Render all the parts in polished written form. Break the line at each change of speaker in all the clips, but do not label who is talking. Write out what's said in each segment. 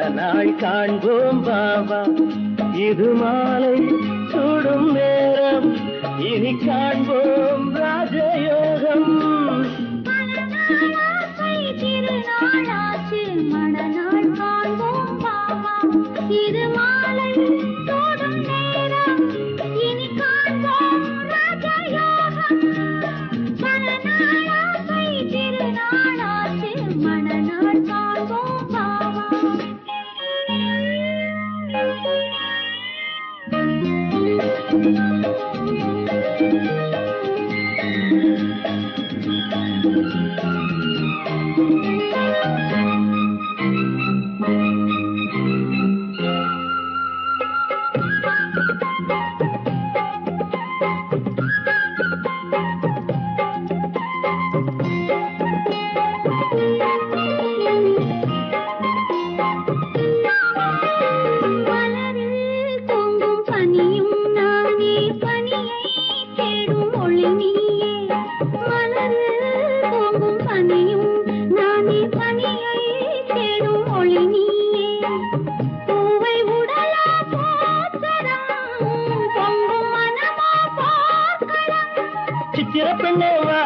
மணநாள் காண்போம் பாபா. இது மாலை சூடும் நேரம், இனி காண்போம் ராஜயோகம்.
திருநாளாச்சு மணநாள் காண்போம் பாபா. இது மாலை சூடும் நேரம், இனி காண்போம் ராஜயோகம். மணநாளாசை திருநாளாச்சு மணநாள் காண்போம் பாபா.
சித்திரப்பெண்ணேவா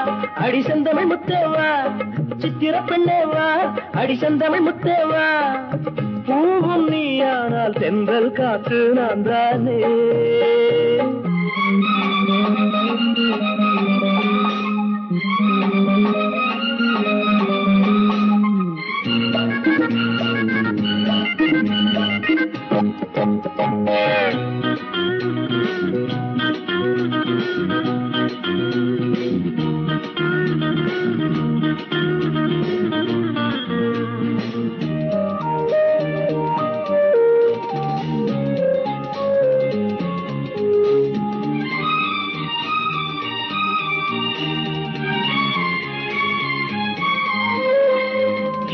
அடிசந்தமிழ் முத்தேவா, சித்திரப்பெண்ணேவா அடிசந்தமிழ் முத்தேவா. பூவும் நீயானால் தென்றல் காற்று நான் தானே.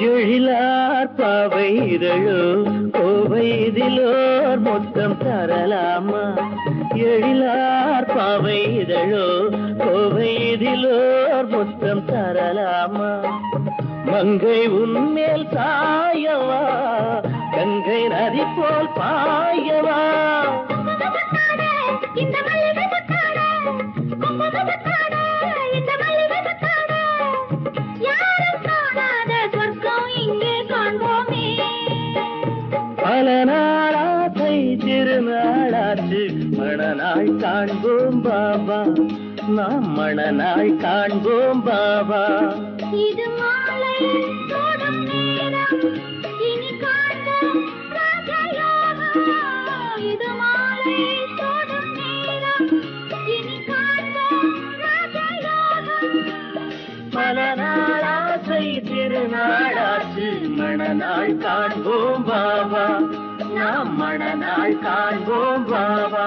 எழிலார் பாவை இதழோ கோவை இதிலோர் மொத்தம் தரலாமா. எழிலார் பாவை இதழோ கோவை இதிலோர் மொத்தம் தரலாமா. மங்கை உன்மேல் சாயவா, கங்கை நதி போல் பாயவா. பல நாளாசை திருநாளாச்சு மணநாள் காண்போம் பாபா. நாம் மணநாள் காண்போம் பாபா.
இது மாலை சூடும் நேரம், இனி காண்போம் ராஜயோகம். இது மாலை சூடும் நேரம், இனி காண்போம் ராஜயோகம்.
பல நாளாசை திருநாளாச்சு மணநாள் காண்போம் பாபா. நாம் மணநாள் காண்போம் பாபா.